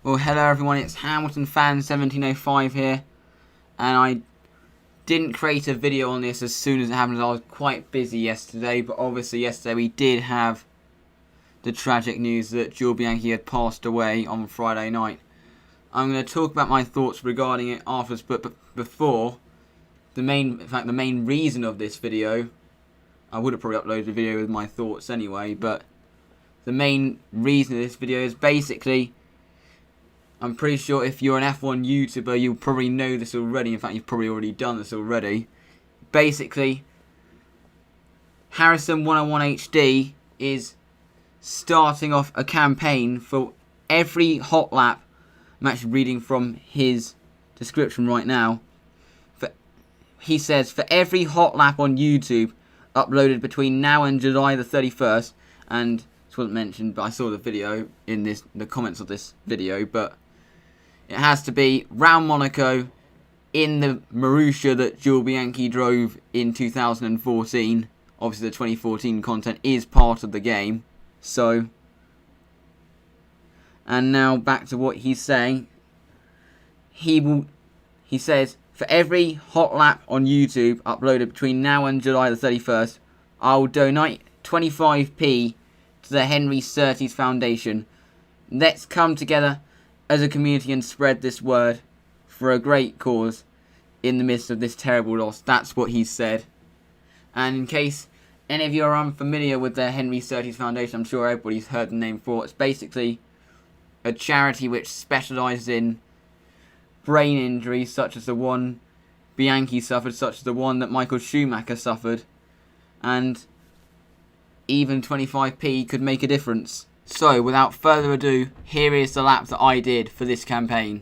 Well, hello everyone, it's Hamilton Fan 1705 here, and I didn't create a video on this as soon as it happened. I was quite busy yesterday, but obviously yesterday we did have the tragic news that Jules Bianchi had passed away on Friday night. I'm going to talk about my thoughts regarding it afterwards, but before, the main reason of this video, I would have probably uploaded a video with my thoughts anyway, but the main reason of this video is basically, I'm pretty sure if you're an F1 YouTuber, you'll probably know this already. In fact, you've probably already done this already. Basically, Harrison 101 HD is starting off a campaign for every hot lap. I'm actually reading from his description right now. He says, for every hot lap on YouTube uploaded between now and July the 31st, and this wasn't mentioned, but I saw the video in the comments of this video, but it has to be round Monaco in the Marussia that Jules Bianchi drove in 2014. Obviously the 2014 content is part of the game. So, and now back to what he's saying. He says, for every hot lap on YouTube uploaded between now and July the 31st, I'll donate 25p to the Henry Surtees Foundation. Let's come together as a community and spread this word for a great cause in the midst of this terrible loss. That's what he said. And in case any of you are unfamiliar with the Henry Surtees Foundation, I'm sure everybody's heard the name before. It's basically a charity which specialises in brain injuries such as the one Bianchi suffered, such as the one that Michael Schumacher suffered. And even 25p could make a difference. So, without further ado, here is the lap that I did for this campaign.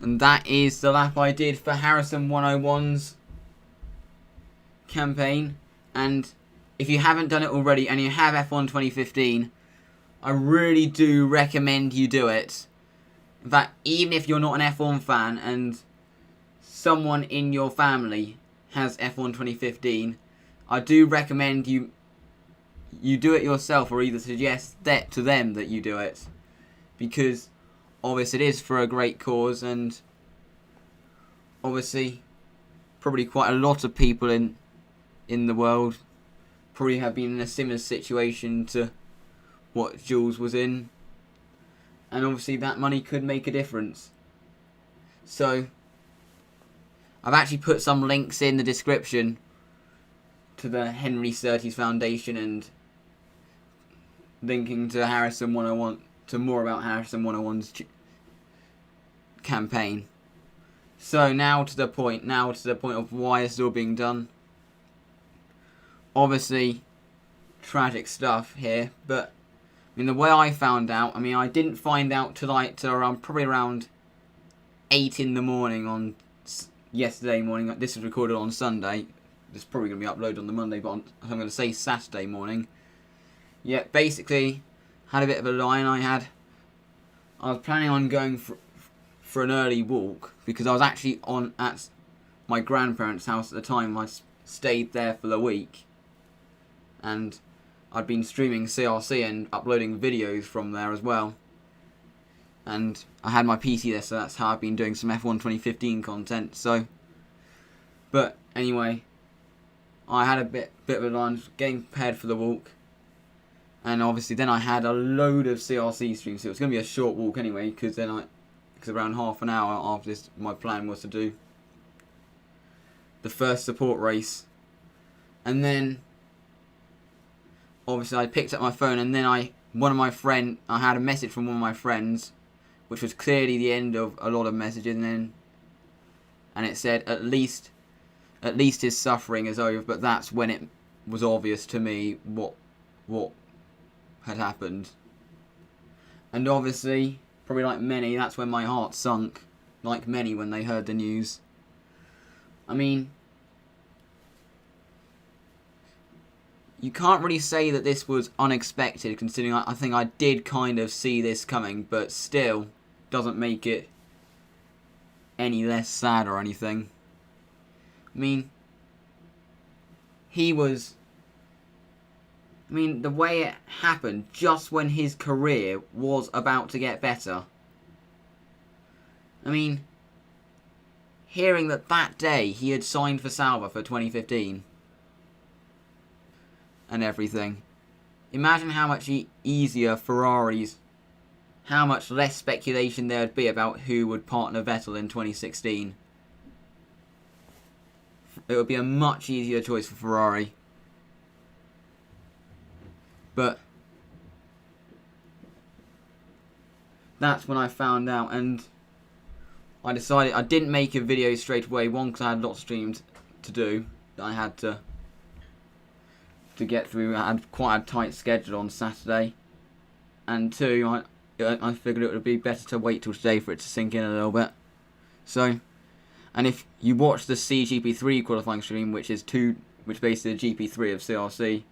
And that is the lap I did for Harrison 101's campaign. And if you haven't done it already and you have F1 2015, I really do recommend you do it. In fact, even if you're not an F1 fan and someone in your family has F1 2015, I do recommend you do it yourself, or either suggest that to them that you do it, because obviously it is for a great cause, and obviously probably quite a lot of people in the world probably have been in a similar situation to what Jules was in, and obviously that money could make a difference. So I've actually put some links in the description to the Henry Surtees Foundation and linking to Harrison 101, to more about Harrison 101's campaign. So now to the point of why it's all being done. Obviously, tragic stuff here, but I mean, the way I found out, I didn't find out till probably around 8 in the morning on yesterday morning. This was recorded on Sunday. This is probably going to be uploaded on the Monday, but I'm going to say Saturday morning. Yeah, basically, had a bit of a line. I was planning on going for an early walk, because I was actually at my grandparents' house at the time. I stayed there for the week, and I'd been streaming CRC and uploading videos from there as well. And I had my PC there, so that's how I've been doing some F1 2015 content. So, but anyway, I had a bit of a lunch, getting prepared for the walk, and obviously then I had a load of CRC streams. So it was going to be a short walk anyway, because around half an hour after this, my plan was to do the first support race, and then obviously I picked up my phone, and then I had a message from one of my friends, which was clearly the end of a lot of messages, and it said at least his suffering is over. But that's when it was obvious to me what had happened, and obviously, probably like many, that's when my heart sunk, like many when they heard the news. I mean, you can't really say that this was unexpected, considering I think I did kind of see this coming, but still doesn't make it any less sad or anything. I mean, the way it happened, just when his career was about to get better. I mean, hearing that day he had signed for Sauber for 2015 and everything. Imagine how much easier Ferraris, how much less speculation there would be about who would partner Vettel in 2016. It would be a much easier choice for Ferrari. But that's when I found out, and I decided I didn't make a video straight away. One, because I had lots of streams to do that I had to get through. I had quite a tight schedule on Saturday, and two, I figured it would be better to wait till today for it to sink in a little bit. So, and if you watch the CGP3 qualifying stream, which is basically the GP3 of CRC,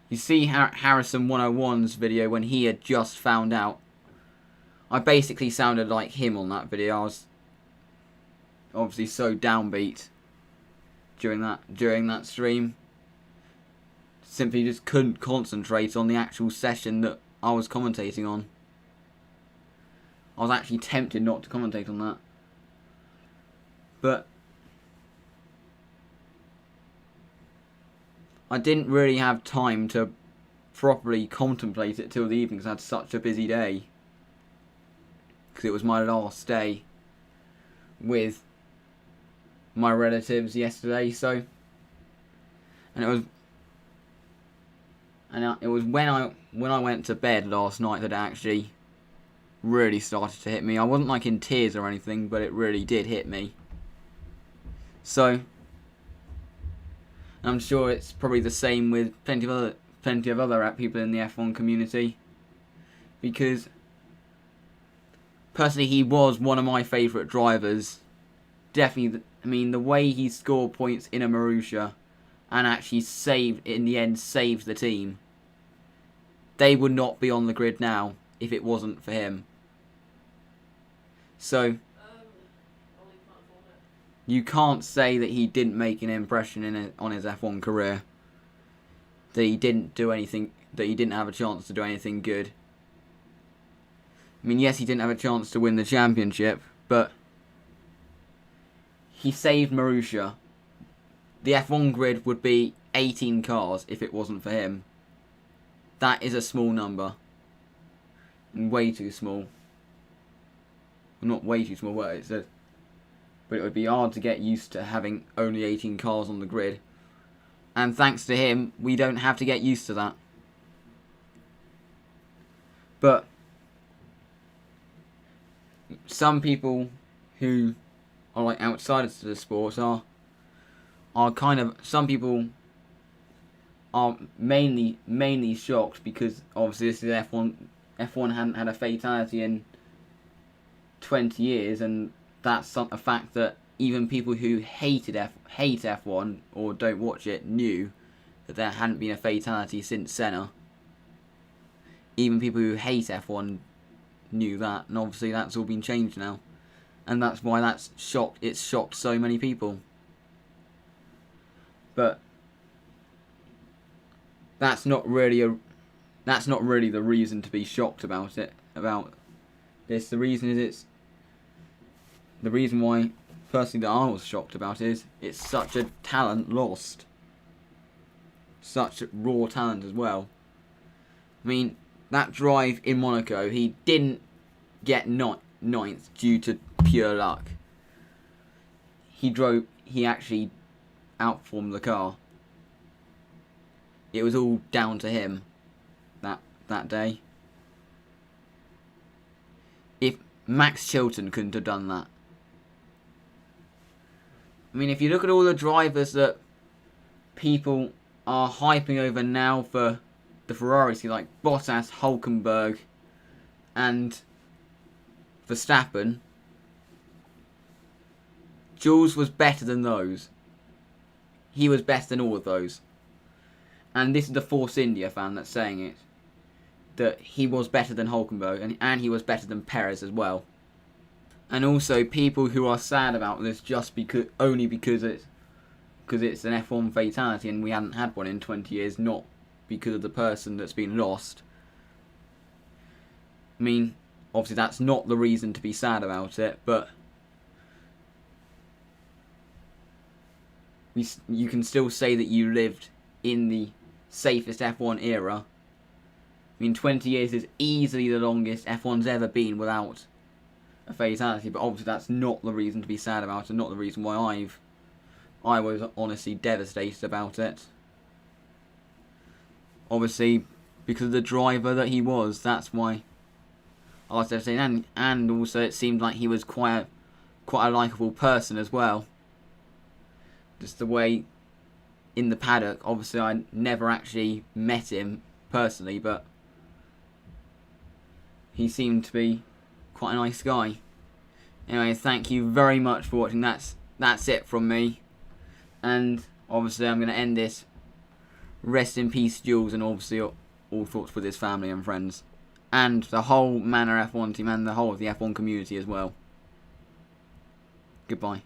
you see Harrison 101's video when he had just found out. I basically sounded like him on that video. I was obviously so downbeat during that stream. Simply just couldn't concentrate on the actual session that I was commentating on. I was actually tempted not to commentate on that. But I didn't really have time to properly contemplate it till the evening because I had such a busy day. Because it was my last day with my relatives yesterday, so... And it was when I went to bed last night that it actually really started to hit me. I wasn't like in tears or anything, but it really did hit me. So... I'm sure it's probably the same with plenty of other people in the F1 community, because personally he was one of my favourite drivers. Definitely, the way he scored points in a Marussia and actually saved the team. They would not be on the grid now if it wasn't for him. So you can't say that he didn't make an impression on his F1 career. That he didn't do anything. That he didn't have a chance to do anything good. Yes, he didn't have a chance to win the championship, but he saved Marussia. The F1 grid would be 18 cars if it wasn't for him. That is a small number. And way too small. Well, not way too small, but it would be hard to get used to having only 18 cars on the grid. And thanks to him, we don't have to get used to that. But some people who are like outsiders to the sport are some people are mainly shocked because obviously this is F1 hadn't had a fatality in 20 years, and that's a fact that even people who hate F1 or don't watch it knew that there hadn't been a fatality since Senna. Even people who hate F1 knew that, and obviously that's all been changed now. And that's why it's shocked so many people. But that's not really the reason to be shocked about it. About this, the reason why, personally, that I was shocked about is it's such a talent lost, such raw talent as well. I mean, that drive in Monaco, he didn't get ninth due to pure luck. He actually outperformed the car. It was all down to him that day. If Max Chilton couldn't have done that. I mean, if you look at all the drivers that people are hyping over now for the Ferraris, like Bottas, Hülkenberg, and Verstappen, Jules was better than those. He was better than all of those. And this is the Force India fan that's saying it. That he was better than Hülkenberg, and he was better than Perez as well. And also people who are sad about this just because it's an F1 fatality and we hadn't had one in 20 years, not because of the person that's been lost. I mean, obviously that's not the reason to be sad about it, but you can still say that you lived in the safest F1 era. I mean, 20 years is easily the longest F1's ever been without a fatality, but obviously that's not the reason to be sad about it, not the reason why I was honestly devastated about it. Obviously, because of the driver that he was, that's why I was devastated, and also it seemed like he was quite a likeable person as well. Just the way in the paddock, obviously I never actually met him personally, but he seemed to be quite a nice guy. Anyway, thank you very much for watching. That's it from me. And obviously I'm going to end this. Rest in peace, Jules, and obviously all thoughts with his family and friends. And the whole Manor F1 team and the whole of the F1 community as well. Goodbye.